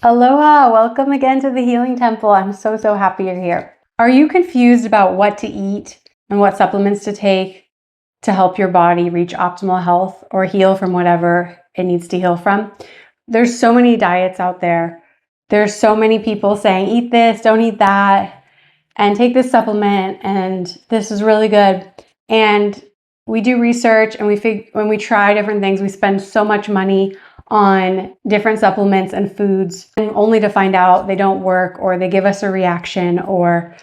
Aloha, welcome again to the Healing Temple. I'm so happy you're here. Are you confused about what to eat and what supplements to take to help your body reach optimal health or heal from whatever it needs to heal from? There's so many diets out there. There's so many people saying, eat this, don't eat that, and take this supplement, and this is really good. And we do research and when we try different things, we spend so much money on different supplements and foods, and only to find out they don't work, or they give us a reaction, or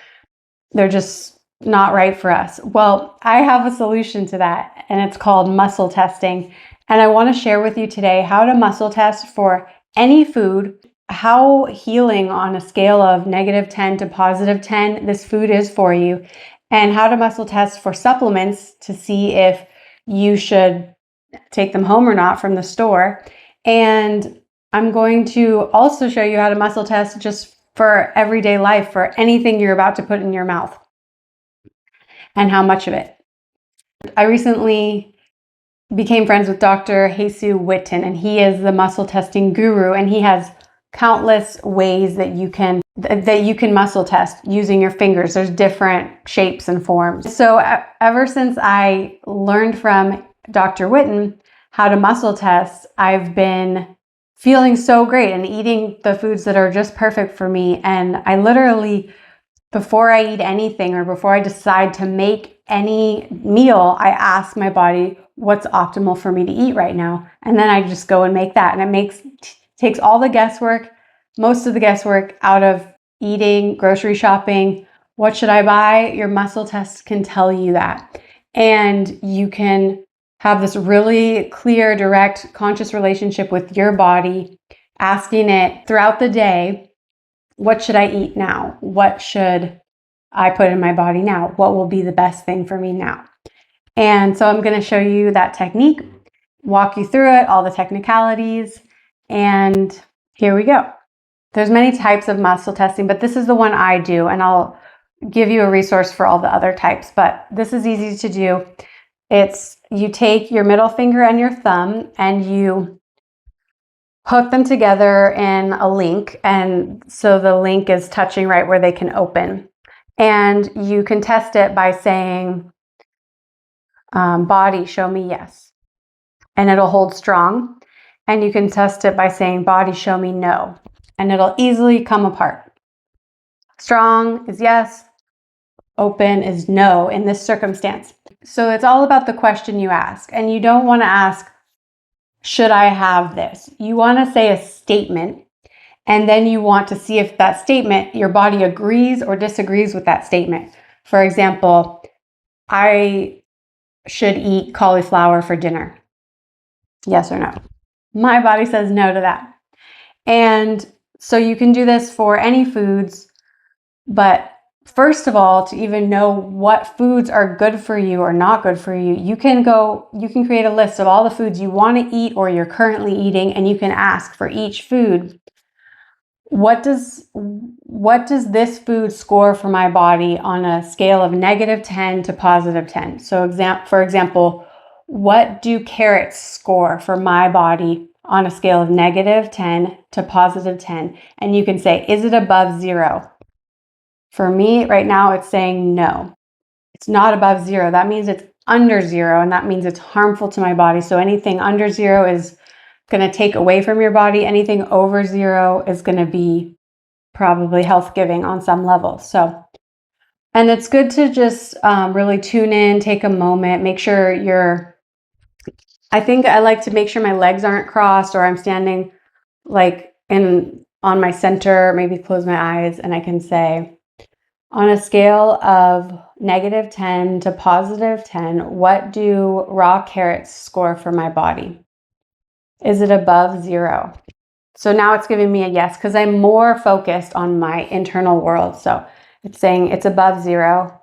they're just not right for us. Well, I have a solution to that, and it's called muscle testing. And I want to share with you today how to muscle test for any food, how healing on a scale of -10 to +10 this food is for you, and how to muscle test for supplements to see if you should take them home or not from the store. And I'm going to also show you how to muscle test just for everyday life, for anything you're about to put in your mouth, and how much of it. I recently became friends with Dr. Hesu Whitten, and he is the muscle testing guru, and he has countless ways that you can muscle test using your fingers. There's different shapes and forms. So ever since I learned from Dr. Whitten how to muscle test, I've been feeling so great and eating the foods that are just perfect for me. And I literally, before I eat anything or before I decide to make any meal, I ask my body what's optimal for me to eat right now. And then I just go and make that. And it takes all the guesswork, most of the guesswork out of eating, grocery shopping. What should I buy? Your muscle test can tell you that. And you can have this really clear, direct, conscious relationship with your body, asking it throughout the day, what should I eat now? What should I put in my body now? What will be the best thing for me now? And so I'm going to show you that technique, walk you through it, all the technicalities, and here we go. There's many types of muscle testing, but this is the one I do, and I'll give you a resource for all the other types, but this is easy to do. It's you take your middle finger and your thumb and you hook them together in a link, and so the link is touching right where they can open. And you can test it by saying, body, show me yes. And it'll hold strong. And you can test it by saying, body, show me no. And it'll easily come apart. Strong is yes, open is no in this circumstance. So it's all about the question you ask. And you don't want to ask, should I have this? You want to say a statement, and then you want to see if that statement, your body agrees or disagrees with that statement. For example, I should eat cauliflower for dinner. Yes or no? My body says no to that. And so you can do this for any foods, but first of all, to even know what foods are good for you or not good for you, you can create a list of all the foods you want to eat or you're currently eating, and you can ask for each food, what does this food score for my body on a scale of -10 to +10? So for example, what do carrots score for my body on a scale of -10 to +10? And you can say, is it above 0? For me, right now, it's saying no. It's not above 0. That means it's under 0, and that means it's harmful to my body. So anything under 0 is going to take away from your body. Anything over 0 is going to be probably health-giving on some level. So, and it's good to just really tune in, take a moment, make sure I think I like to make sure my legs aren't crossed, or I'm standing like on my center, maybe close my eyes, and I can say, on a scale of -10 to +10, what do raw carrots score for my body? Is it above 0? So now it's giving me a yes, because I'm more focused on my internal world. So it's saying it's above 0.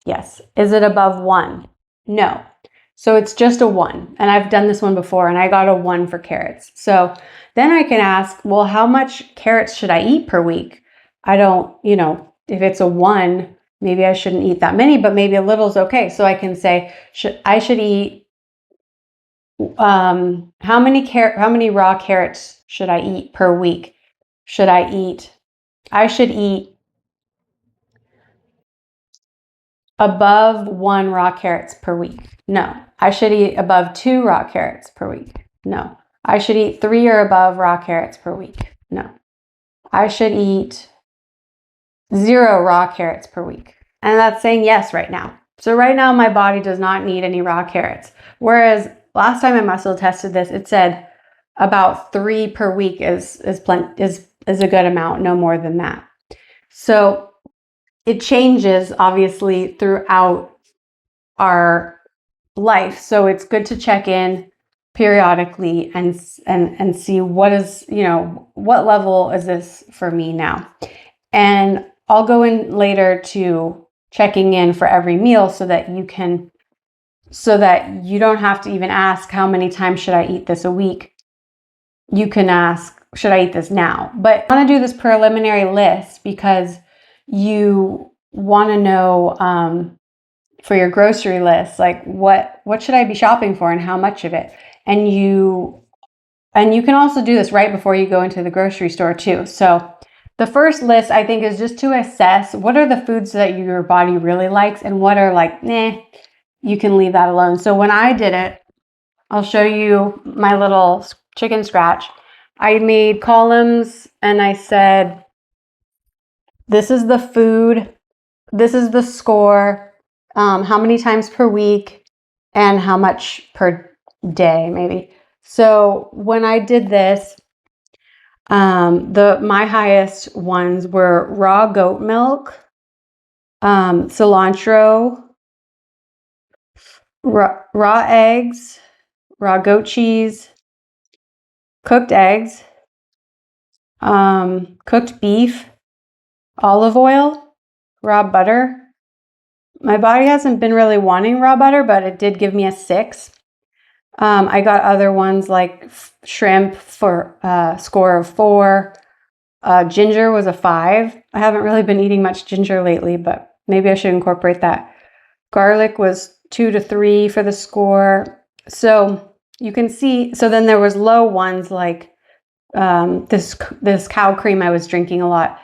Yes. Is it above 1? No. So it's just a 1. And I've done this one before, and I got a 1 for carrots. So then I can ask, well, how much carrots should I eat per week? I don't, if it's a 1, maybe I shouldn't eat that many, but maybe a little is okay. So I can say, I should eat, how many raw carrots should I eat per week? should I eat? I should eat above 1 raw carrots per week. No. I should eat above 2 raw carrots per week. No. I should eat 3 or above raw carrots per week. No. I should eat 0 raw carrots per week. And that's saying yes right now. So right now my body does not need any raw carrots. Whereas last time I muscle tested this, it said about 3 per week is a good amount, no more than that. So it changes obviously throughout our life. So it's good to check in periodically and see what is, what level is this for me now. And I'll go in later to checking in for every meal so that you don't have to even ask how many times should I eat this a week. You can ask, should I eat this now? But I want to do this preliminary list because you want to know for your grocery list, like what should I be shopping for and how much of it? And you can also do this right before you go into the grocery store too. So the first list I think is just to assess what are the foods that your body really likes and what are like, you can leave that alone. So when I did it, I'll show you my little chicken scratch. I made columns and I said, this is the food, this is the score, how many times per week, and how much per day, maybe. So when I did this, my highest ones were raw goat milk, cilantro, raw eggs, raw goat cheese, cooked eggs, cooked beef, olive oil, raw butter. My body hasn't been really wanting raw butter, but it did give me a 6. I got other ones like shrimp for a score of 4. Ginger was a 5. I haven't really been eating much ginger lately, but maybe I should incorporate that. Garlic was 2 to 3 for the score. So you can see, so then there was low ones like this cow cream I was drinking a lot.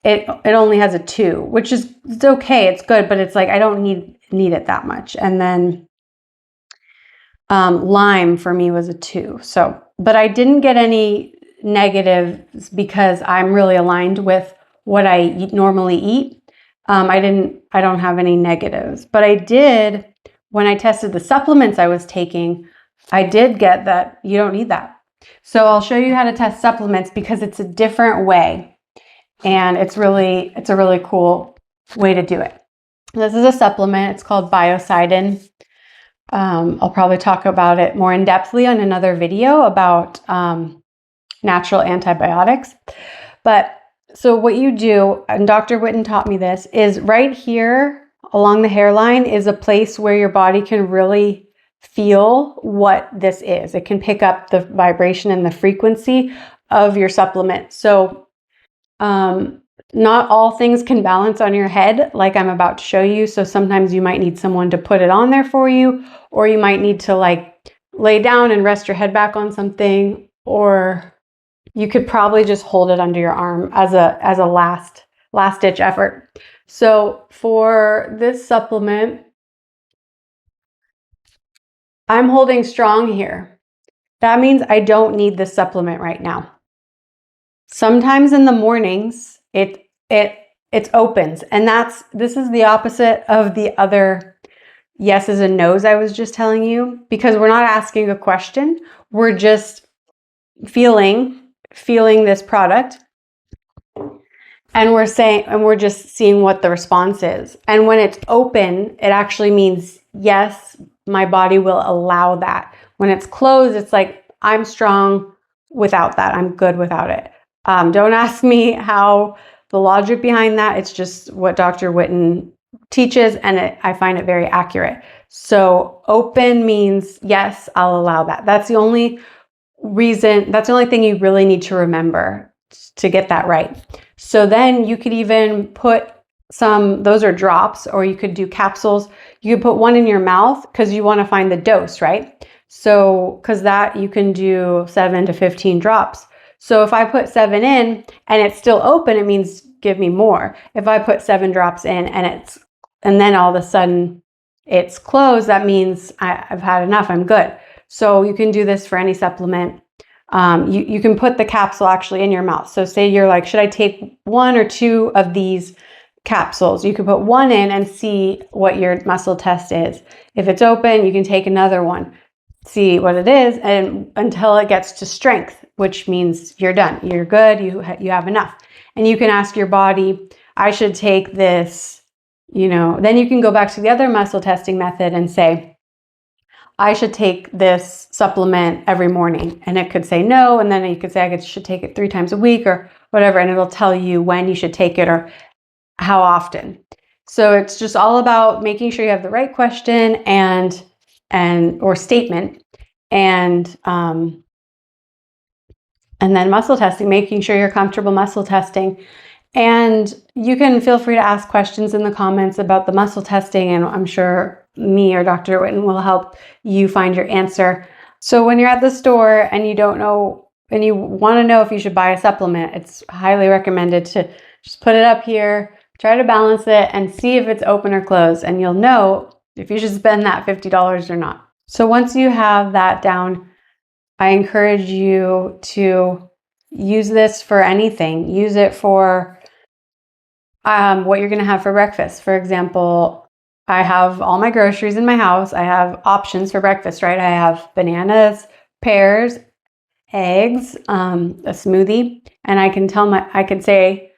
It only has a 2, which is, it's okay, it's good, but it's like I don't need it that much. And then lime for me was a 2. So, but I didn't get any negatives because I'm really aligned with what I normally eat. I don't have any negatives, but I did, when I tested the supplements I was taking, I did get that you don't need that. So I'll show you how to test supplements because it's a different way. And it's a really cool way to do it. This is a supplement. It's called Biocidin. I'll probably talk about it more in depthly on another video about natural antibiotics. But so what you do, and Dr. Whitten taught me this, is right here along the hairline is a place where your body can really feel what this is. It can pick up the vibration and the frequency of your supplement. So not all things can balance on your head like I'm about to show you. So sometimes you might need someone to put it on there for you, or you might need to like lay down and rest your head back on something, or you could probably just hold it under your arm as a last ditch effort. So for this supplement, I'm holding strong here. That means I don't need this supplement right now. Sometimes in the mornings, it opens, and this is the opposite of the other yeses and nos I was just telling you, because we're not asking a question. We're just feeling this product, and we're just seeing what the response is. And when it's open, it actually means yes, my body will allow that. When it's closed, it's like I'm strong without that. I'm good without it. Don't ask me how the logic behind that. It's just what Dr. Whitten teaches, and I find it very accurate. So open means yes, I'll allow that. That's the only reason. That's the only thing you really need to remember to get that right. So then you could even put those are drops, or you could do capsules. You could put one in your mouth because you want to find the dose, right? So because that you can do 7 to 15 drops. So if I put 7 in and it's still open, it means give me more. If I put 7 drops in and then all of a sudden it's closed, that means I've had enough, I'm good. So you can do this for any supplement. You can put the capsule actually in your mouth. So say you're like, should I take 1 or 2 of these capsules? You can put 1 in and see what your muscle test is. If it's open, you can take another one, see what it is, and until it gets to strength, which means you're done, you're good, you have enough. And you can ask your body, I should take this, then you can go back to the other muscle testing method and say, I should take this supplement every morning. And it could say no. And then you could say I should take it 3 times a week or whatever. And it'll tell you when you should take it or how often. So it's just all about making sure you have the right question and or statement and then muscle testing, making sure you're comfortable muscle testing. And you can feel free to ask questions in the comments about the muscle testing, and I'm sure me or Dr. Whitten will help you find your answer. So when you're at the store and you don't know, and you want to know if you should buy a supplement, it's highly recommended to just put it up here, try to balance it, and see if it's open or closed, and you'll know if you should spend that $50 or not. So once you have that down, I encourage you to use this for anything. Use it for what you're going to have for breakfast. For example, I have all my groceries in my house. I have options for breakfast, right? I have bananas, pears, eggs, a smoothie, and I can say,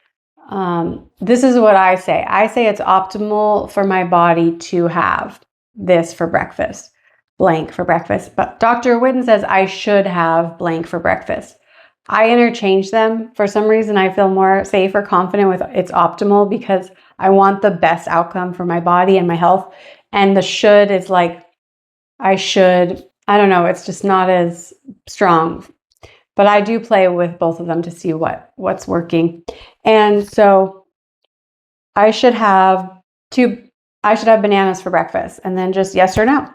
this is what I say. I say it's optimal for my body to have this for breakfast, blank for breakfast. But Dr. Whitten says I should have blank for breakfast. I interchange them. For some reason, I feel more safe or confident with it's optimal because I want the best outcome for my body and my health. And the should is like, I should, I don't know, it's just not as strong. But I do play with both of them to see what's working. And so I should have bananas for breakfast, and then just yes or no.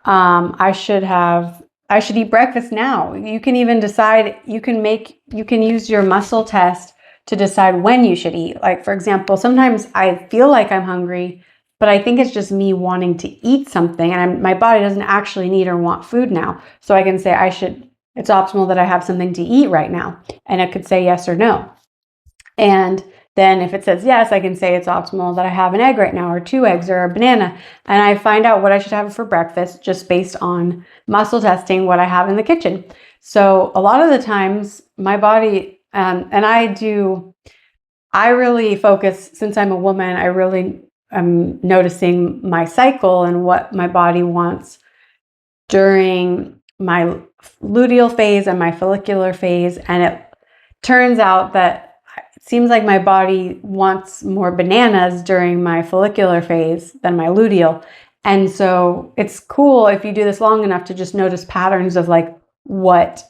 I should eat breakfast now. You can even decide, you can use your muscle test to decide when you should eat. Like, for example, sometimes I feel like I'm hungry, but I think it's just me wanting to eat something, and my body doesn't actually need or want food now. So I can say it's optimal that I have something to eat right now. And it could say yes or no. And then if it says yes, I can say it's optimal that I have an egg right now or 2 eggs or a banana. And I find out what I should have for breakfast just based on muscle testing what I have in the kitchen. So a lot of the times my body, I really focus, since I'm a woman, I really am noticing my cycle and what my body wants during my luteal phase and my follicular phase. And it turns out that it seems like my body wants more bananas during my follicular phase than my luteal. And so it's cool if you do this long enough to just notice patterns of like what's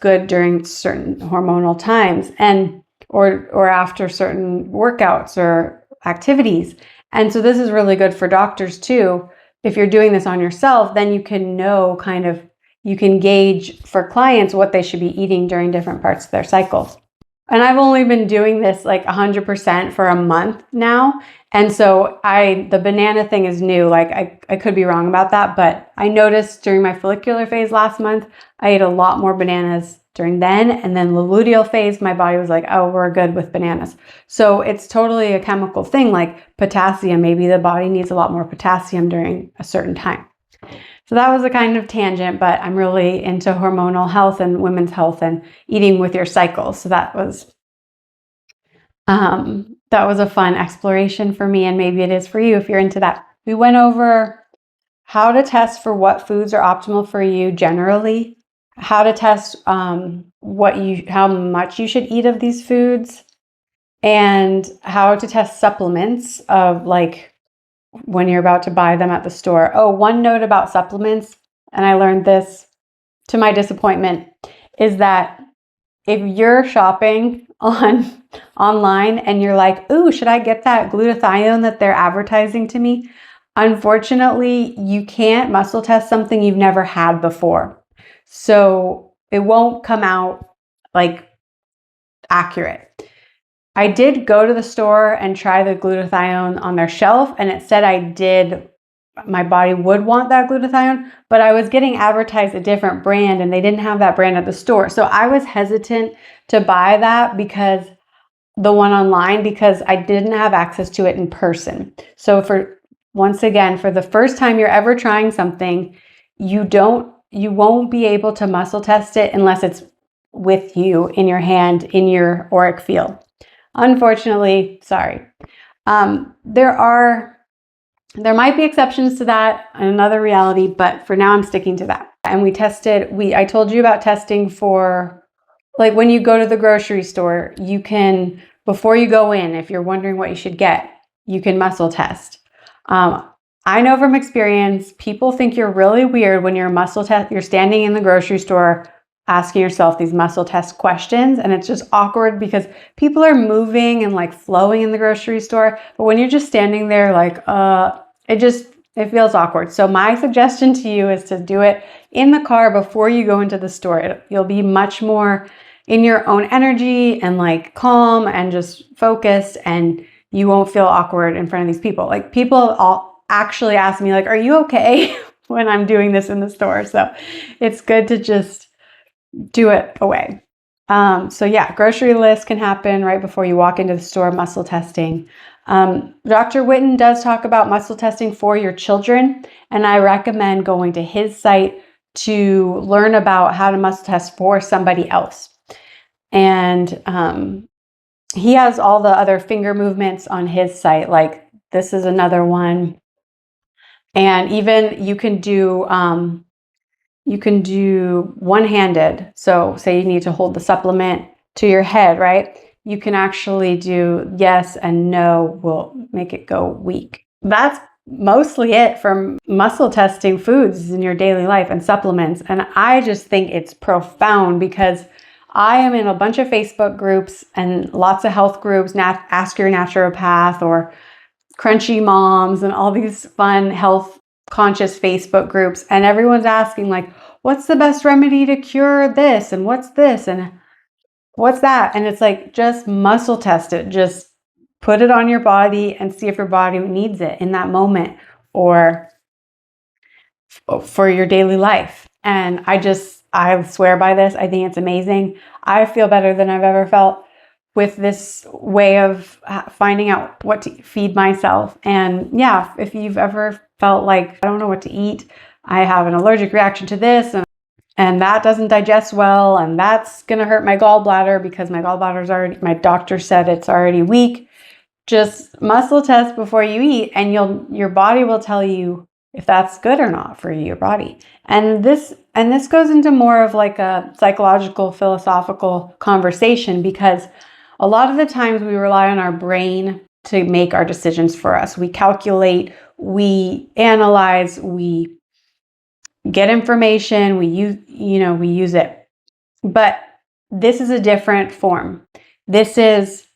good during certain hormonal times and or after certain workouts or activities. And so this is really good for doctors too. If you're doing this on yourself, then you can know you can gauge for clients what they should be eating during different parts of their cycles. And I've only been doing this like 100% for a month now. And so the banana thing is new. Like I could be wrong about that, but I noticed during my follicular phase last month, I ate a lot more bananas during then. And then the luteal phase, my body was like, oh, we're good with bananas. So it's totally a chemical thing, like potassium. Maybe the body needs a lot more potassium during a certain time. So that was a kind of tangent, but I'm really into hormonal health and women's health and eating with your cycle. So that was a fun exploration for me, and maybe it is for you if you're into that. We went over how to test for what foods are optimal for you generally, how to test how much you should eat of these foods, and how to test supplements of like when you're about to buy them at the store. Oh, one note about supplements, and I learned this to my disappointment, is that if you're shopping online and you're like, ooh, should I get that glutathione that they're advertising to me? Unfortunately, you can't muscle test something you've never had before. So won't come out like accurate. I did go to the store and try the glutathione on their shelf, and it said my body would want that glutathione, but I was getting advertised a different brand and they didn't have that brand at the store. So I was hesitant to buy that because the one online, because I didn't have access to it in person. So once again, for the first time you're ever trying something, you won't be able to muscle test it unless it's with you in your hand, in your auric field. Unfortunately, sorry. There might be exceptions to that in another reality, but for now I'm sticking to that. And I told you about testing for, like, when you go to the grocery store, you can, before you go in, if you're wondering what you should get, you can muscle test. I know from experience, people think you're really weird when you're standing in the grocery store asking yourself these muscle test questions, and it's just awkward because people are moving and like flowing in the grocery store, but when you're just standing there, like it feels awkward. So my suggestion to you is to do it in the car before you go into the store. You'll be much more in your own energy and like calm and just focused, and you won't feel awkward in front of these people. Like, people all actually ask me, like, are you okay when I'm doing this in the store? So it's good to just do it away. So yeah, grocery list can happen right before you walk into the store, muscle testing. Dr. Whitten does talk about muscle testing for your children, and I recommend going to his site to learn about how to muscle test for somebody else. And he has all the other finger movements on his site, like this is another one. And even you can do one-handed. So say you need to hold the supplement to your head, right? You can actually do yes and no will make it go weak. That's mostly it from muscle testing foods in your daily life and supplements. And I just think it's profound because I am in a bunch of Facebook groups and lots of health groups, Ask Your Naturopath or Crunchy Moms and all these fun health conscious Facebook groups, and everyone's asking, like, what's the best remedy to cure this, and what's this, and what's that? And it's like, just muscle test it. Just put it on your body and see if your body needs it in that moment or for your daily life. And I swear by this. I think it's amazing. I feel better than I've ever felt with this way of finding out what to feed myself. And yeah, if you've ever felt like, I don't know what to eat, I have an allergic reaction to this, and that doesn't digest well, and that's going to hurt my gallbladder because my doctor said it's already weak. Just muscle test before you eat, and your body will tell you if that's good or not for your body. And this goes into more of like a psychological, philosophical conversation, because a lot of the times we rely on our brain to make our decisions for us. We calculate, we analyze, we get information, we use it. But this is a different form. This is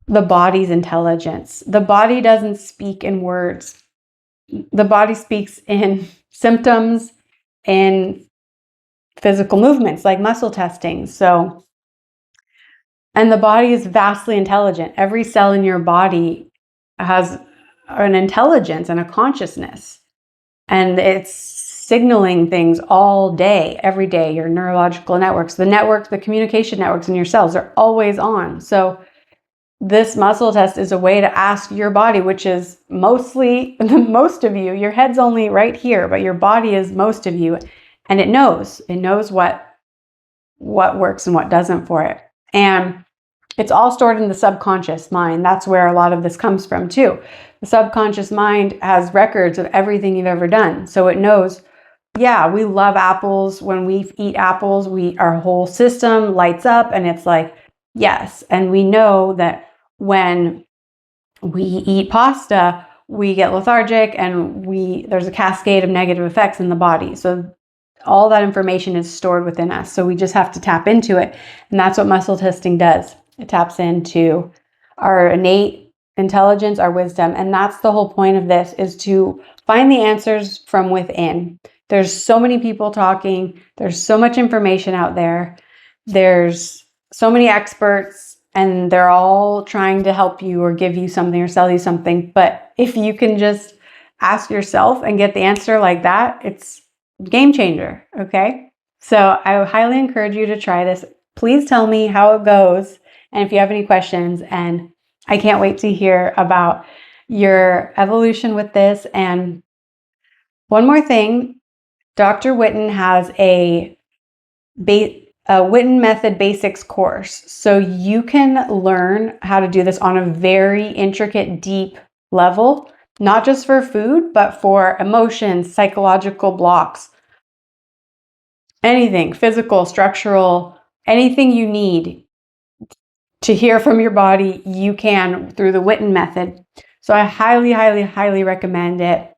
the body's intelligence. The body doesn't speak in words. The body speaks in symptoms and physical movements like muscle testing. And the body is vastly intelligent. Every cell in your body has an intelligence and a consciousness. And it's signaling things all day, every day. Your neurological networks, the communication networks in your cells are always on. So this muscle test is a way to ask your body, which is mostly most of you. Your head's only right here, but your body is most of you. And it knows what works and what doesn't for it. And it's all stored in the subconscious mind. That's where a lot of this comes from too. The subconscious mind has records of everything you've ever done. So it knows, yeah, we love apples. When we eat apples, our whole system lights up and it's like, yes. And we know that when we eat pasta, we get lethargic and there's a cascade of negative effects in the body. So all that information is stored within us. So we just have to tap into it. And that's what muscle testing does. It taps into our innate intelligence, our wisdom. And that's the whole point of this, is to find the answers from within. There's so many people talking. There's so much information out there. There's so many experts, and they're all trying to help you or give you something or sell you something. But if you can just ask yourself and get the answer like that, it's a game changer, okay? So I would highly encourage you to try this. Please tell me how it goes and if you have any questions. And I can't wait to hear about your evolution with this. And one more thing, Dr. Whitten has a Whitten Method Basics course. So you can learn how to do this on a very intricate, deep level, not just for food, but for emotions, psychological blocks, anything, physical, structural, anything you need to hear from your body, you can through the Whitten method. So I highly, highly, highly recommend it.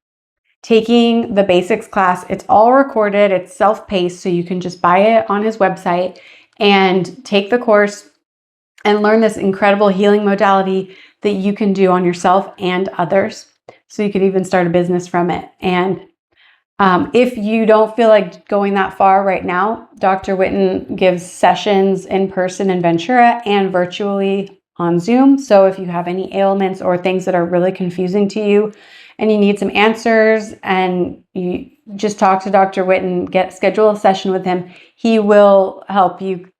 Taking the basics class, it's all recorded, it's self-paced, so you can just buy it on his website and take the course and learn this incredible healing modality that you can do on yourself and others. So you could even start a business from it. And if you don't feel like going that far right now, Dr. Whitten gives sessions in person in Ventura and virtually on Zoom. So if you have any ailments or things that are really confusing to you and you need some answers and you just talk to Dr. Whitten, schedule a session with him, he will help you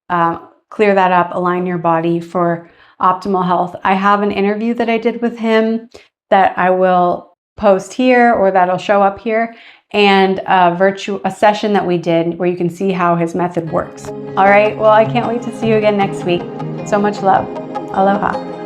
clear that up, align your body for optimal health. I have an interview that I did with him that I will post here or that'll show up here, and a session that we did where you can see how his method works. All right, well, I can't wait to see you again next week. So much love. Aloha.